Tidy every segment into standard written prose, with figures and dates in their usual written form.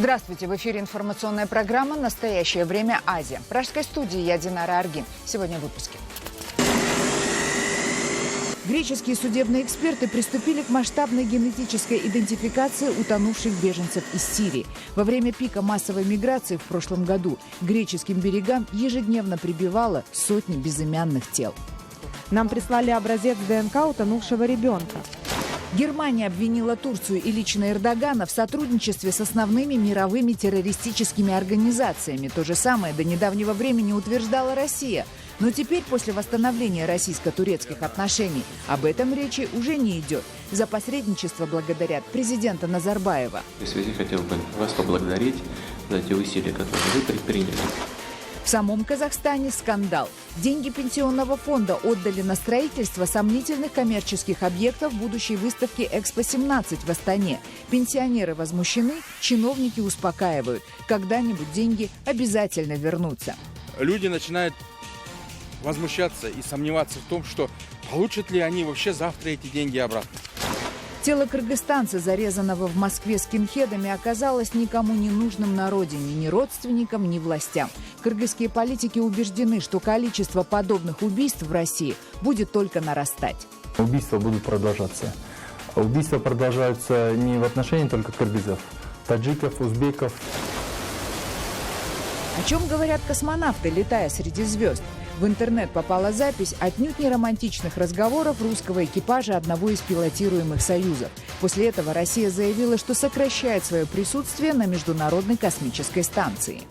Здравствуйте! В эфире информационная программа «Настоящее время. Азия». В пражской студии я Динара Аргин. Сегодня в выпуске. Греческие судебные эксперты приступили к масштабной генетической идентификации утонувших беженцев из Сирии. Во время пика массовой миграции в прошлом году к греческим берегам ежедневно прибывало сотни безымянных тел. Нам прислали образец ДНК утонувшего ребенка. Германия обвинила Турцию и лично Эрдогана в сотрудничестве с основными мировыми террористическими организациями. То же самое до недавнего времени утверждала Россия. Но теперь, после восстановления российско-турецких отношений, об этом речи уже не идет. За посредничество благодарят президента Назарбаева. В связи хотел бы вас поблагодарить за те усилия, которые вы предприняли. В самом Казахстане скандал. Деньги пенсионного фонда отдали на строительство сомнительных коммерческих объектов будущей выставки «Экспо-17» в Астане. Пенсионеры возмущены, чиновники успокаивают. Когда-нибудь деньги обязательно вернутся. Люди начинают возмущаться и сомневаться в том, что получат ли они вообще завтра эти деньги обратно. Тело кыргызстанца, зарезанного в Москве скинхедами, оказалось никому не нужным на родине, ни родственникам, ни властям. Кыргызские политики убеждены, что количество подобных убийств в России будет только нарастать. Убийства будут продолжаться. Убийства продолжаются не в отношении только кыргызов, таджиков, узбеков. О чем говорят космонавты, летая среди звезд? В интернет попала запись отнюдь не романтичных разговоров русского экипажа одного из пилотируемых «Союзов». После этого Россия заявила, что сокращает свое присутствие на Международной космической станции.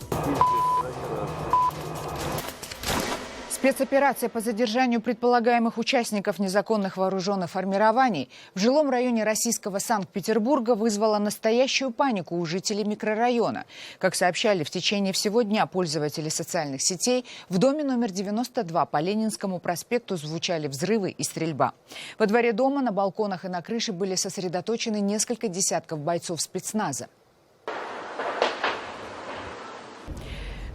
Спецоперация по задержанию предполагаемых участников незаконных вооруженных формирований в жилом районе российского Санкт-Петербурга вызвала настоящую панику у жителей микрорайона. Как сообщали в течение всего дня пользователи социальных сетей, в доме номер 92 по Ленинскому проспекту звучали взрывы и стрельба. Во дворе дома, на балконах и на крыше были сосредоточены несколько десятков бойцов спецназа.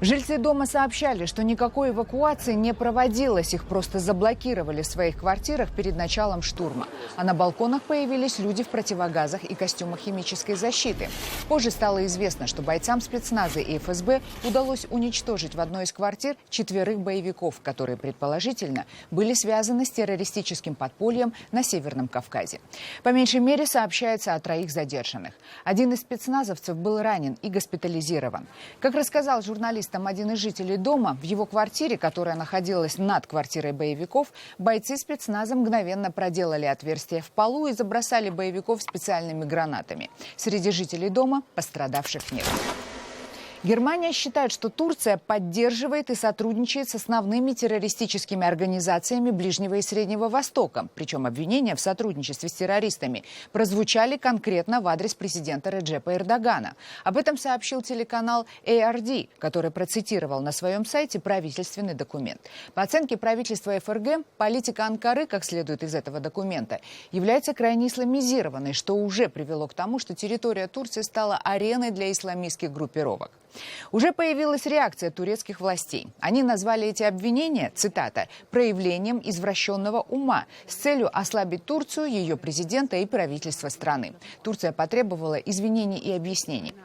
Жильцы дома сообщали, что никакой эвакуации не проводилось, их просто заблокировали в своих квартирах перед началом штурма. А на балконах появились люди в противогазах и костюмах химической защиты. Позже стало известно, что бойцам спецназа и ФСБ удалось уничтожить в одной из квартир 4 боевиков, которые, предположительно, были связаны с террористическим подпольем на Северном Кавказе. По меньшей мере сообщается о 3 задержанных. Один из спецназовцев был ранен и госпитализирован. Как рассказал журналист один из жителей дома, в его квартире, которая находилась над квартирой боевиков, бойцы спецназа мгновенно проделали отверстие в полу и забросали боевиков специальными гранатами. Среди жителей дома пострадавших нет. Германия считает, что Турция поддерживает и сотрудничает с основными террористическими организациями Ближнего и Среднего Востока. Причем обвинения в сотрудничестве с террористами прозвучали конкретно в адрес президента Реджепа Эрдогана. Об этом сообщил телеканал ARD, который процитировал на своем сайте правительственный документ. По оценке правительства ФРГ, политика Анкары, как следует из этого документа, является крайне исламизированной, что уже привело к тому, что территория Турции стала ареной для исламистских группировок. Уже появилась реакция турецких властей. Они назвали эти обвинения, цитата, «проявлением извращенного ума» с целью ослабить Турцию, ее президента и правительство страны. Турция потребовала извинений и объяснений.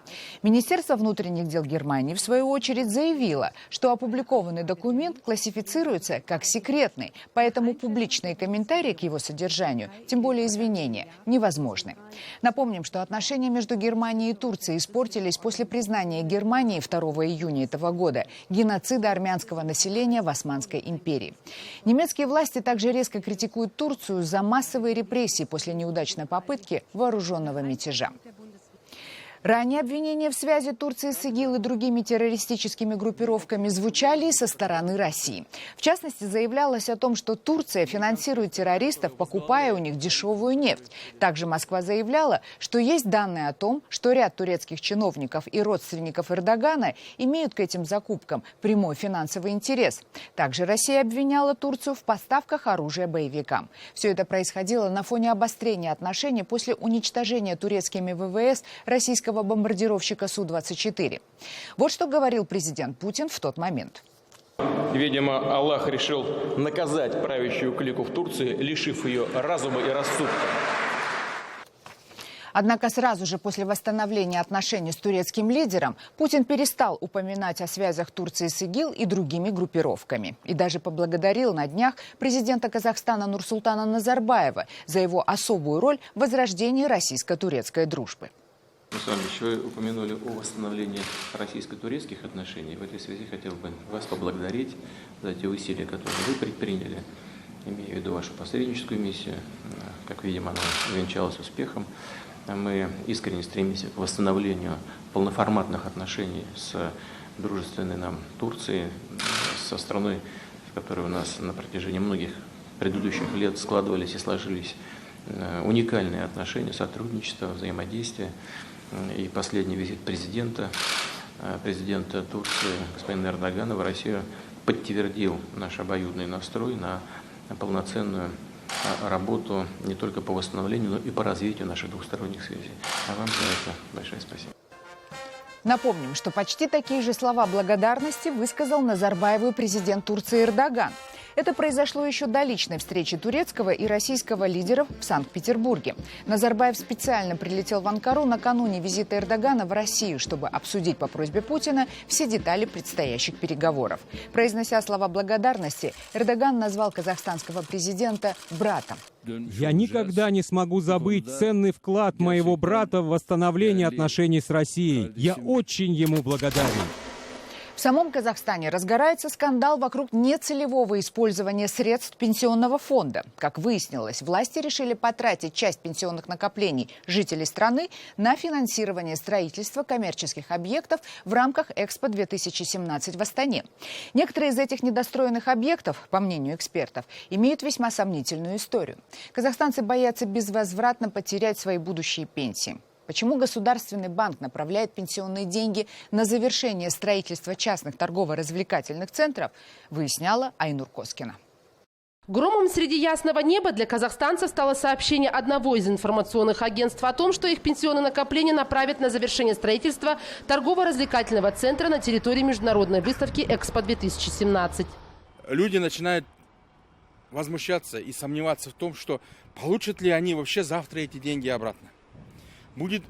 Министерство внутренних дел Германии, в свою очередь, заявило, что опубликованный документ классифицируется как секретный, поэтому публичные комментарии к его содержанию, тем более извинения, невозможны. Напомним, что отношения между Германией и Турцией испортились после признания Германии 2 июня этого года геноцида армянского населения в Османской империи. Немецкие власти также резко критикуют Турцию за массовые репрессии после неудачной попытки вооруженного мятежа. Ранее обвинения в связи Турции с ИГИЛ и другими террористическими группировками звучали и со стороны России. В частности, заявлялось о том, что Турция финансирует террористов, покупая у них дешевую нефть. Также Москва заявляла, что есть данные о том, что ряд турецких чиновников и родственников Эрдогана имеют к этим закупкам прямой финансовый интерес. Также Россия обвиняла Турцию в поставках оружия боевикам. Все это происходило на фоне обострения отношений после уничтожения турецкими ВВС российского бомбардировщика Су-24. Вот что говорил президент Путин в тот момент. Видимо, Аллах решил наказать правящую клику в Турции, лишив ее разума и рассудка. Однако сразу же после восстановления отношений с турецким лидером Путин перестал упоминать о связях Турции с ИГИЛ и другими группировками. И даже поблагодарил на днях президента Казахстана Нурсултана Назарбаева за его особую роль в возрождении российско-турецкой дружбы. Мы с вами еще упомянули о восстановлении российско-турецких отношений. В этой связи хотел бы вас поблагодарить за те усилия, которые вы предприняли. Имею в виду вашу посредническую миссию. Как видим, она увенчалась успехом. Мы искренне стремимся к восстановлению полноформатных отношений с дружественной нам Турцией, со страной, с которой у нас на протяжении многих предыдущих лет складывались и сложились уникальные отношения, сотрудничество, взаимодействие. И последний визит президента Турции, господина Эрдогана, в Россию подтвердил наш обоюдный настрой на полноценную работу не только по восстановлению, но и по развитию наших двухсторонних связей. А вам за это большое спасибо. Напомним, что почти такие же слова благодарности высказал Назарбаеву президент Турции Эрдоган. Это произошло еще до личной встречи турецкого и российского лидеров в Санкт-Петербурге. Назарбаев специально прилетел в Анкару накануне визита Эрдогана в Россию, чтобы обсудить по просьбе Путина все детали предстоящих переговоров. Произнося слова благодарности, Эрдоган назвал казахстанского президента братом. Я никогда не смогу забыть ценный вклад моего брата в восстановление отношений с Россией. Я очень ему благодарен. В самом Казахстане разгорается скандал вокруг нецелевого использования средств пенсионного фонда. Как выяснилось, власти решили потратить часть пенсионных накоплений жителей страны на финансирование строительства коммерческих объектов в рамках Экспо-2017 в Астане. Некоторые из этих недостроенных объектов, по мнению экспертов, имеют весьма сомнительную историю. Казахстанцы боятся безвозвратно потерять свои будущие пенсии. Почему Государственный банк направляет пенсионные деньги на завершение строительства частных торгово-развлекательных центров, выясняла Айнур Коскина. Громом среди ясного неба для казахстанцев стало сообщение одного из информационных агентств о том, что их пенсионные накопления направят на завершение строительства торгово-развлекательного центра на территории международной выставки Экспо-2017. Люди начинают возмущаться и сомневаться в том, что получат ли они вообще завтра эти деньги обратно. Будет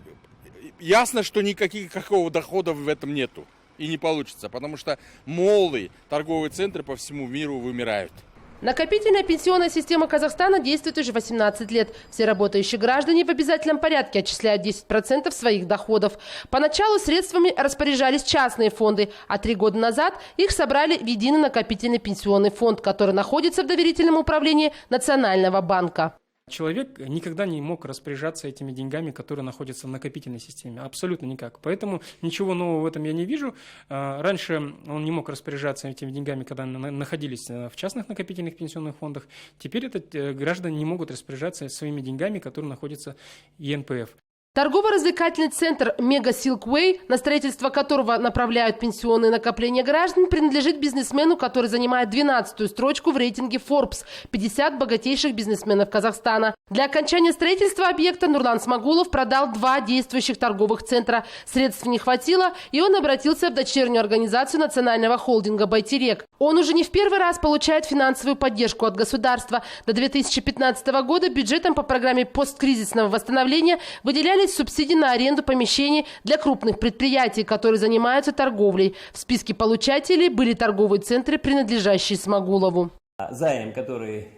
ясно, что никакого дохода в этом нету и не получится, потому что моллы, торговые центры по всему миру вымирают. Накопительная пенсионная система Казахстана действует уже 18 лет. Все работающие граждане в обязательном порядке отчисляют 10% своих доходов. Поначалу средствами распоряжались частные фонды, а 3 года назад их собрали в единый накопительный пенсионный фонд, который находится в доверительном управлении Национального банка. Человек никогда не мог распоряжаться этими деньгами, которые находятся в накопительной системе. Абсолютно никак. Поэтому ничего нового в этом я не вижу. Раньше он не мог распоряжаться этими деньгами, когда находились в частных накопительных пенсионных фондах. Теперь граждане не могут распоряжаться своими деньгами, которые находятся в ЕНПФ. Торгово-развлекательный центр «Мега Силквей», на строительство которого направляют пенсионные накопления граждан, принадлежит бизнесмену, который занимает 12-ю строчку в рейтинге Forbes – 50 богатейших бизнесменов Казахстана. Для окончания строительства объекта Нурлан Смагулов продал 2 действующих торговых центра. Средств не хватило, и он обратился в дочернюю организацию национального холдинга «Байтерек». Он уже не в первый раз получает финансовую поддержку от государства. До 2015 года бюджетом по программе посткризисного восстановления выделяли субсидии на аренду помещений для крупных предприятий, которые занимаются торговлей. В списке получателей были торговые центры, принадлежащие Смагулову. Займ, который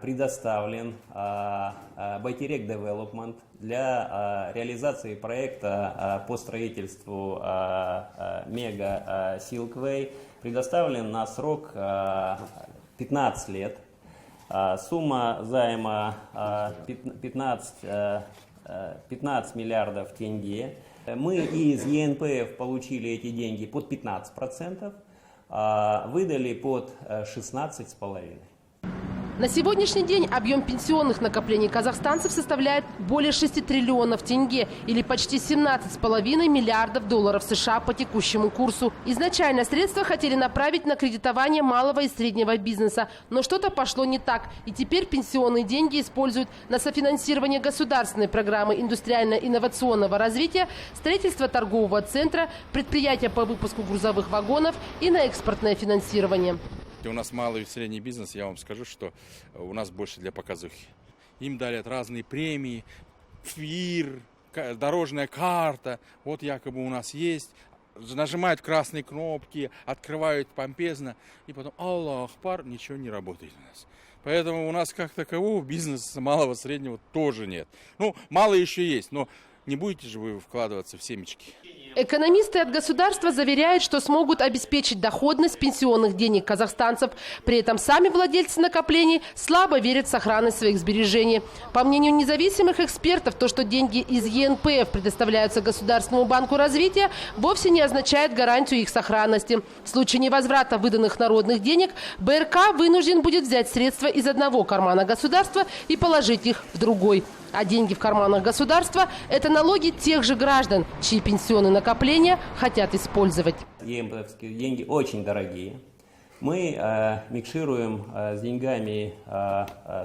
предоставлен Байтерек Девелопмент для реализации проекта по строительству Мега Силквей, предоставлен на срок 15 лет. Сумма займа 15 миллиардов тенге. Мы из ЕНПФ получили эти деньги под 15%, выдали под 16,5%. На сегодняшний день объем пенсионных накоплений казахстанцев составляет более 6 триллионов тенге или почти 17,5 миллиардов долларов США по текущему курсу. Изначально средства хотели направить на кредитование малого и среднего бизнеса, но что-то пошло не так. И теперь пенсионные деньги используют на софинансирование государственной программы индустриально-инновационного развития, строительство торгового центра, предприятия по выпуску грузовых вагонов и на экспортное финансирование. У нас малый и средний бизнес, я вам скажу, что у нас больше для показухи. Им дарят разные премии, ФИР, дорожная карта, вот якобы у нас есть. Нажимают красные кнопки, открывают помпезно, и потом Аллах Акбар, ничего не работает у нас. Поэтому у нас как такового бизнеса малого, среднего тоже нет. Ну, мало еще есть, но не будете же вы вкладываться в семечки. Экономисты от государства заверяют, что смогут обеспечить доходность пенсионных денег казахстанцев. При этом сами владельцы накоплений слабо верят в сохранность своих сбережений. По мнению независимых экспертов, то, что деньги из ЕНПФ предоставляются Государственному банку развития, вовсе не означает гарантию их сохранности. В случае невозврата выданных народных денег БРК вынужден будет взять средства из одного кармана государства и положить их в другой. А деньги в карманах государства – это налоги тех же граждан, чьи пенсионные накопления хотят использовать. ЕНПФские деньги очень дорогие. Мы микшируем с деньгами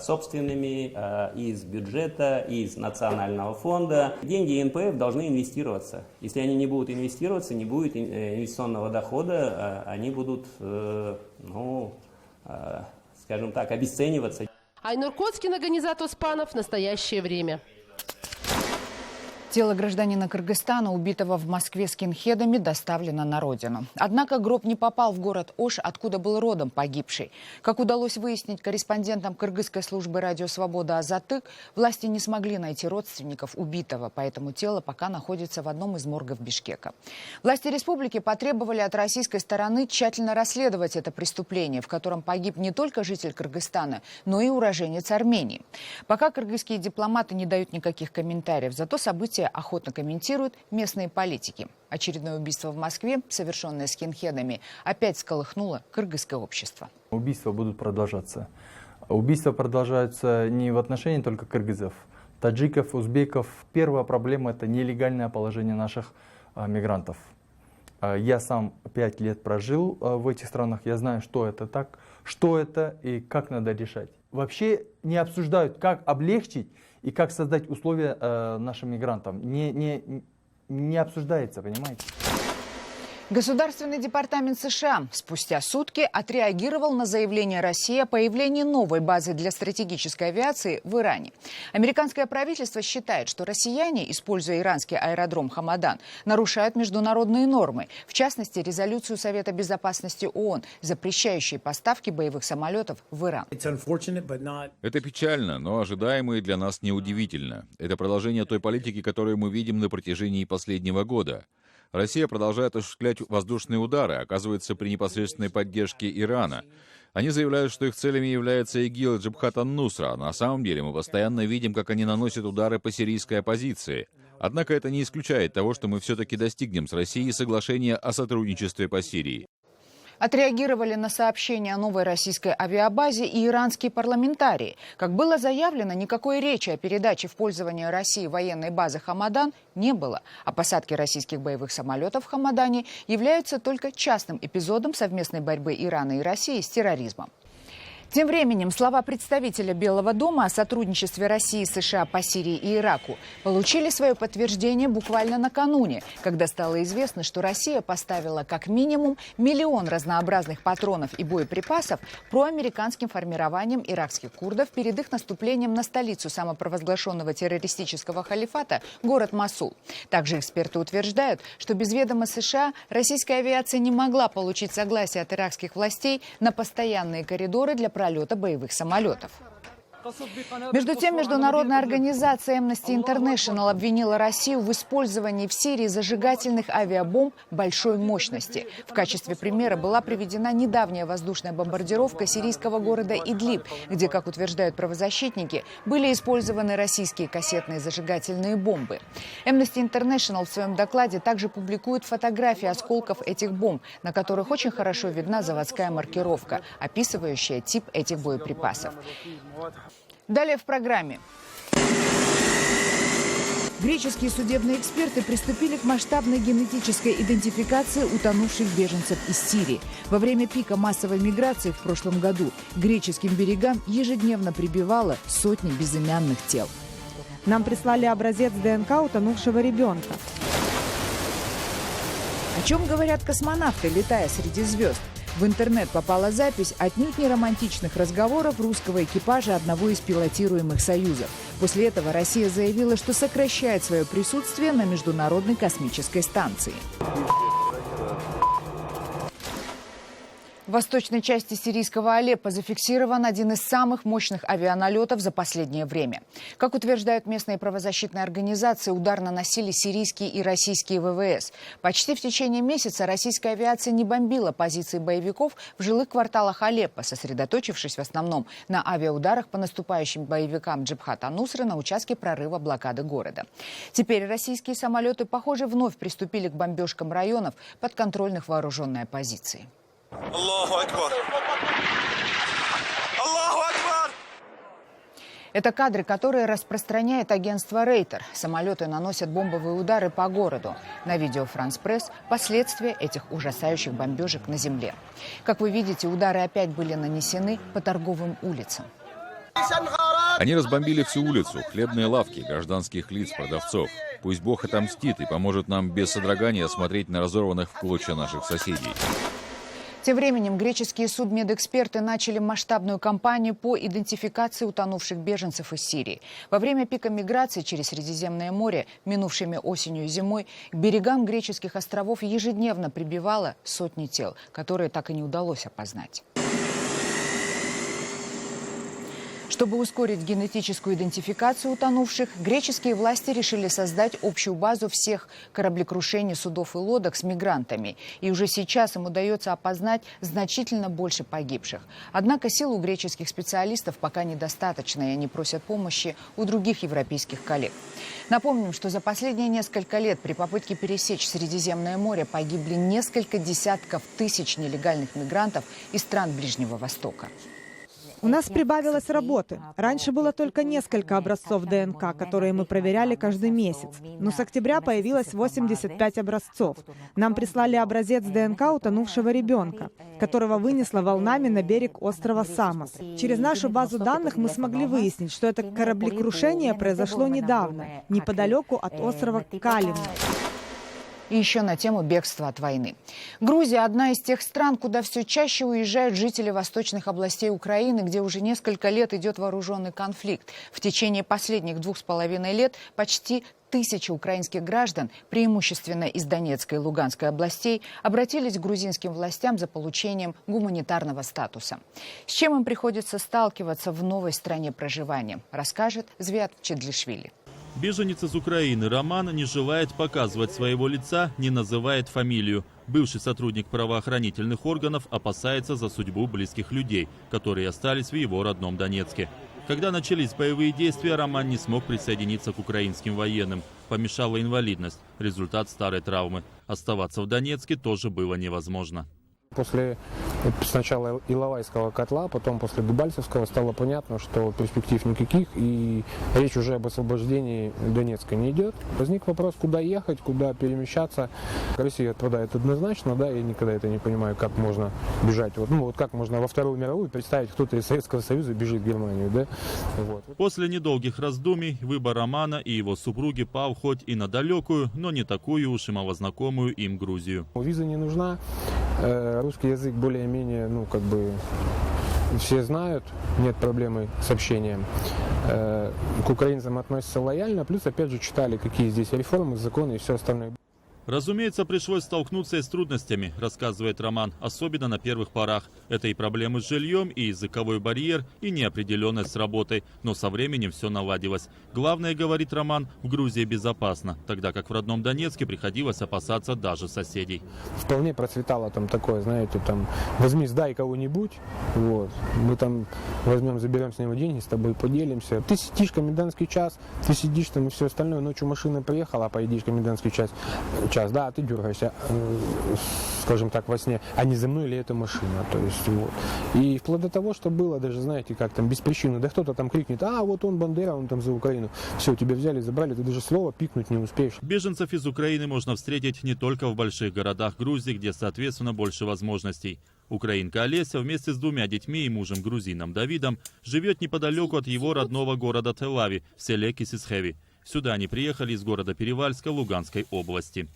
собственными из бюджета, из национального фонда. Деньги ЕНПФ должны инвестироваться. Если они не будут инвестироваться, не будет инвестиционного дохода, они будут, скажем так, обесцениваться. Айнур Коцкин, Аганизат Оспанов. Настоящее время. Тело гражданина Кыргызстана, убитого в Москве скинхедами, доставлено на родину. Однако гроб не попал в город Ош, откуда был родом погибший. Как удалось выяснить корреспондентам кыргызской службы «Радио Свобода» Азатык, власти не смогли найти родственников убитого, поэтому тело пока находится в одном из моргов Бишкека. Власти республики потребовали от российской стороны тщательно расследовать это преступление, в котором погиб не только житель Кыргызстана, но и уроженец Армении. Пока кыргызские дипломаты не дают никаких комментариев, зато события охотно комментируют местные политики. Очередное убийство в Москве, совершенное скинхедами, опять всколыхнуло кыргызское общество. Убийства будут продолжаться. Убийства продолжаются не в отношении только кыргызов, таджиков, узбеков. Первая проблема – это нелегальное положение наших мигрантов. Я сам 5 лет прожил в этих странах, я знаю, что это так, что это и как надо решать. Вообще не обсуждают, как облегчить и как создать условия нашим мигрантам. Не обсуждается, понимаете? Государственный департамент США спустя сутки отреагировал на заявление России о появлении новой базы для стратегической авиации в Иране. Американское правительство считает, что россияне, используя иранский аэродром Хамадан, нарушают международные нормы, в частности, резолюцию Совета безопасности ООН, запрещающую поставки боевых самолетов в Иран. Это печально, но ожидаемо и для нас неудивительно. Это продолжение той политики, которую мы видим на протяжении последнего года. Россия продолжает осуществлять воздушные удары, оказывается, при непосредственной поддержке Ирана. Они заявляют, что их целями является ИГИЛ и Джабхат ан-Нусра. На самом деле мы постоянно видим, как они наносят удары по сирийской оппозиции. Однако это не исключает того, что мы все-таки достигнем с Россией соглашения о сотрудничестве по Сирии. Отреагировали на сообщение о новой российской авиабазе и иранские парламентарии. Как было заявлено, никакой речи о передаче в пользование России военной базы Хамадан не было. А посадки российских боевых самолетов в Хамадане являются только частным эпизодом совместной борьбы Ирана и России с терроризмом. Тем временем слова представителя Белого дома о сотрудничестве России и США по Сирии и Ираку получили свое подтверждение буквально накануне, когда стало известно, что Россия поставила как минимум 1 миллион разнообразных патронов и боеприпасов проамериканским формированиям иракских курдов перед их наступлением на столицу самопровозглашенного террористического халифата, город Мосул. Также эксперты утверждают, что без ведома США российская авиация не могла получить согласие от иракских властей на постоянные коридоры для пролета боевых самолетов. Между тем, международная организация Amnesty International обвинила Россию в использовании в Сирии зажигательных авиабомб большой мощности. В качестве примера была приведена недавняя воздушная бомбардировка сирийского города Идлиб, где, как утверждают правозащитники, были использованы российские кассетные зажигательные бомбы. Amnesty International в своем докладе также публикует фотографии осколков этих бомб, на которых очень хорошо видна заводская маркировка, описывающая тип этих боеприпасов. Далее в программе. Греческие судебные эксперты приступили к масштабной генетической идентификации утонувших беженцев из Сирии. Во время пика массовой миграции в прошлом году к греческим берегам ежедневно прибывало сотни безымянных тел. Нам прислали образец ДНК утонувшего ребенка. чем говорят космонавты, летая среди звезд? В интернет попала запись отнюдь не романтичных разговоров русского экипажа одного из пилотируемых «Союзов». После этого Россия заявила, что сокращает свое присутствие на Международной космической станции. В восточной части сирийского Алеппо зафиксирован один из самых мощных авианалетов за последнее время. Как утверждают местные правозащитные организации, удар наносили сирийские и российские ВВС. Почти в течение месяца российская авиация не бомбила позиции боевиков в жилых кварталах Алеппо, сосредоточившись в основном на авиаударах по наступающим боевикам Джабхат ан-Нусры на участке прорыва блокады города. Теперь российские самолеты, похоже, вновь приступили к бомбежкам районов подконтрольных вооруженной оппозиции. Аллаху акбар! Аллаху акбар! Это кадры, которые распространяет агентство Рейтер. Самолеты наносят бомбовые удары по городу. На видео «Франс Пресс» последствия этих ужасающих бомбежек на земле. Как вы видите, удары опять были нанесены по торговым улицам. Они разбомбили всю улицу, хлебные лавки, гражданских лиц, продавцов. Пусть Бог отомстит и поможет нам без содрогания смотреть на разорванных в клочья наших соседей. Тем временем греческие судмедэксперты начали масштабную кампанию по идентификации утонувших беженцев из Сирии. Во время пика миграции через Средиземное море, минувшими осенью и зимой, к берегам греческих островов ежедневно прибывало сотни тел, которые так и не удалось опознать. Чтобы ускорить генетическую идентификацию утонувших, греческие власти решили создать общую базу всех кораблекрушений судов и лодок с мигрантами. И уже сейчас им удается опознать значительно больше погибших. Однако сил у греческих специалистов пока недостаточно, и они просят помощи у других европейских коллег. Напомним, что за последние несколько лет при попытке пересечь Средиземное море погибли несколько десятков тысяч нелегальных мигрантов из стран Ближнего Востока. У нас прибавилось работы. Раньше было только несколько образцов ДНК, которые мы проверяли каждый месяц. Но с октября появилось 85 образцов. Нам прислали образец ДНК утонувшего ребенка, которого вынесло волнами на берег острова Самос. Через нашу базу данных мы смогли выяснить, что это кораблекрушение произошло недавно, неподалеку от острова Калина. И еще на тему бегства от войны. Грузия – одна из тех стран, куда все чаще уезжают жители восточных областей Украины, где уже несколько лет идет вооруженный конфликт. В течение последних 2,5 лет почти 1000 украинских граждан, преимущественно из Донецкой и Луганской областей, обратились к грузинским властям за получением гуманитарного статуса. С чем им приходится сталкиваться в новой стране проживания, расскажет Звиат Чедлишвили. Беженец из Украины Роман не желает показывать своего лица, не называет фамилию. Бывший сотрудник правоохранительных органов опасается за судьбу близких людей, которые остались в его родном Донецке. Когда начались боевые действия, Роман не смог присоединиться к украинским военным. Помешала инвалидность, результат старой травмы. Оставаться в Донецке тоже было невозможно. После сначала Иловайского котла, потом после Дебальцевского стало понятно, что перспектив никаких, и речь уже об освобождении Донецка не идет. Возник вопрос, куда ехать, куда перемещаться. Россия отпадает однозначно, да, я никогда это не понимаю, как можно бежать. Вот как можно во Вторую мировую представить, кто-то из Советского Союза бежит в Германию, да? Вот. После недолгих раздумий выбор Романа и его супруги пал хоть и на далекую, но не такую уж и малознакомую им Грузию. Виза не нужна. Русский язык более-менее, все знают, нет проблемы с общением. К украинцам относятся лояльно, плюс опять же читали, какие здесь реформы, законы и все остальное. Разумеется, пришлось столкнуться и с трудностями, рассказывает Роман, особенно на первых порах. Это и проблемы с жильем, и языковой барьер, и неопределенность с работой. Но со временем все наладилось. Главное, говорит Роман, в Грузии безопасно, тогда как в родном Донецке приходилось опасаться даже соседей. Вполне процветало там такое, знаете, там, возьми, сдай кого-нибудь, вот, мы там возьмем, заберем с него деньги, с тобой поделимся. Ты сидишь комендантский час, ты сидишь там и все остальное, ночью машина приехала, а поедешь комендантский час, да, ты дергаешься, скажем так, во сне, а не за мной ли эта машина, то есть, вот. И вплоть до того, что было даже, знаете, как там, без причины, да кто-то там крикнет, вот он Бандера, он там за Украину, все, тебя взяли, забрали, ты даже слова пикнуть не успеешь. Беженцев из Украины можно встретить не только в больших городах Грузии, где, соответственно, больше возможностей. Украинка Олеся вместе с 2 детьми и мужем-грузином Давидом живет неподалеку от его родного города Телави в селе Кисисхеви. Сюда они приехали из города Перевальска Луганской области.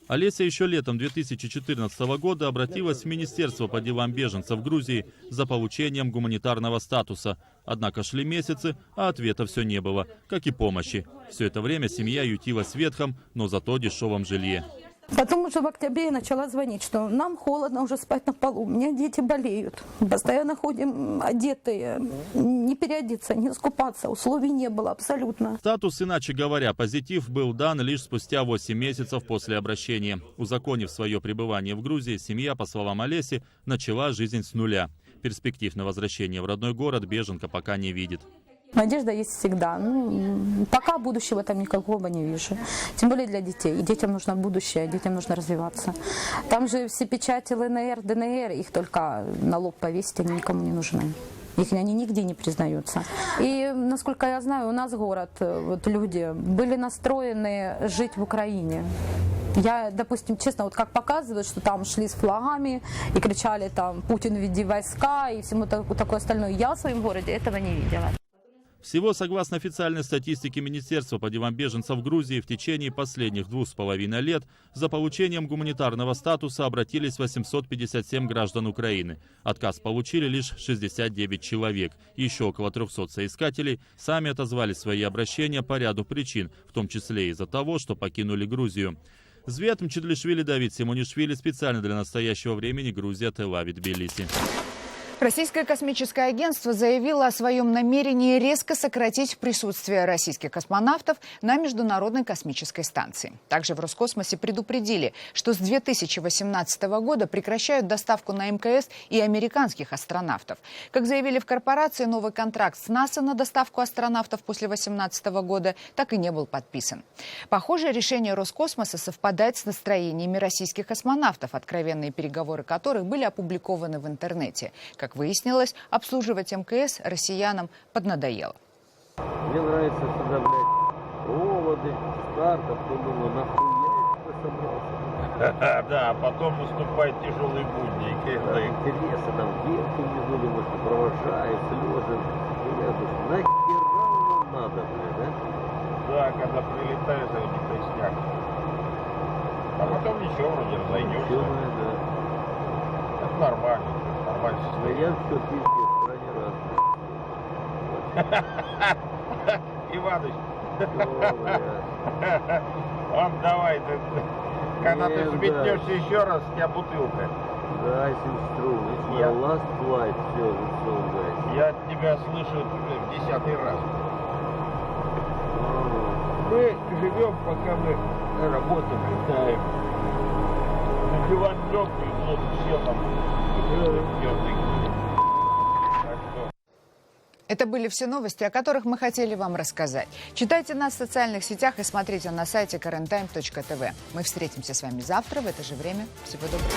Олеся еще летом 2014 года обратилась в Министерство по делам беженцев Грузии за получением гуманитарного статуса. Однако шли месяцы, а ответа все не было, как и помощи. Все это время семья ютилась в ветхом, но зато дешевом жилье. Потом уже в октябре я начала звонить, что нам холодно уже спать на полу, у меня дети болеют. Постоянно ходим одетые, не переодеться, не искупаться, условий не было абсолютно. Статус, иначе говоря, позитив, был дан лишь спустя 8 месяцев после обращения. Узаконив свое пребывание в Грузии, семья, по словам Олеси, начала жизнь с нуля. Перспектив на возвращение в родной город беженка пока не видит. Надежда есть всегда. Пока будущего там никакого не вижу. Тем более для детей. И детям нужно будущее, детям нужно развиваться. Там же все печати ЛНР, ДНР, их только на лоб повесить, они никому не нужны. Они нигде не признаются. И, насколько я знаю, у нас город, вот люди были настроены жить в Украине. Я, допустим, честно, вот как показывают, что там шли с флагами и кричали там «Путин, веди войска» и всему такое остальное. Я в своем городе этого не видела. Всего, согласно официальной статистике Министерства по делам беженцев Грузии, в течение последних 2,5 лет за получением гуманитарного статуса обратились 857 граждан Украины. Отказ получили лишь 69 человек. Еще около 300 соискателей сами отозвали свои обращения по ряду причин, в том числе из-за того, что покинули Грузию. Звет Мчедлишвили Давид Симонишвили, специально для настоящего времени, Грузия, Тель-Авив, Тбилиси. Российское космическое агентство заявило о своем намерении резко сократить присутствие российских космонавтов на Международной космической станции. Также в Роскосмосе предупредили, что с 2018 года прекращают доставку на МКС и американских астронавтов. Как заявили в корпорации, новый контракт с НАСА на доставку астронавтов после 2018 года так и не был подписан. Похоже, решение Роскосмоса совпадает с настроениями российских космонавтов, откровенные переговоры которых были опубликованы в интернете. Как выяснилось, обслуживать МКС россиянам поднадоело. Мне нравится сюда, блядь, проводы, старт, думаю, нахуя я собрался. Да, потом наступают тяжелые будни, когда интересы там вверх и внизу, думаю, что провожаю, слезы. Я думаю, нахера нам надо, блядь, да? Да, когда прилетаешь, это не пресняк. А потом ничего, вроде разойдешься. Это нормально. Да я все пиздец, крайне раз. Иваныч, он давай, когда ты взметнешься еще раз, у тебя бутылка. Да, сестру, я last flight, все, лицо, я от тебя слышу в 10-й раз. Мы живем, пока мы работаем, летаем. Набиваем легкие, но все там. Это были все новости, о которых мы хотели вам рассказать. Читайте нас в социальных сетях и смотрите на сайте KarenTime.tv. Мы встретимся с вами завтра в это же время. Всего доброго.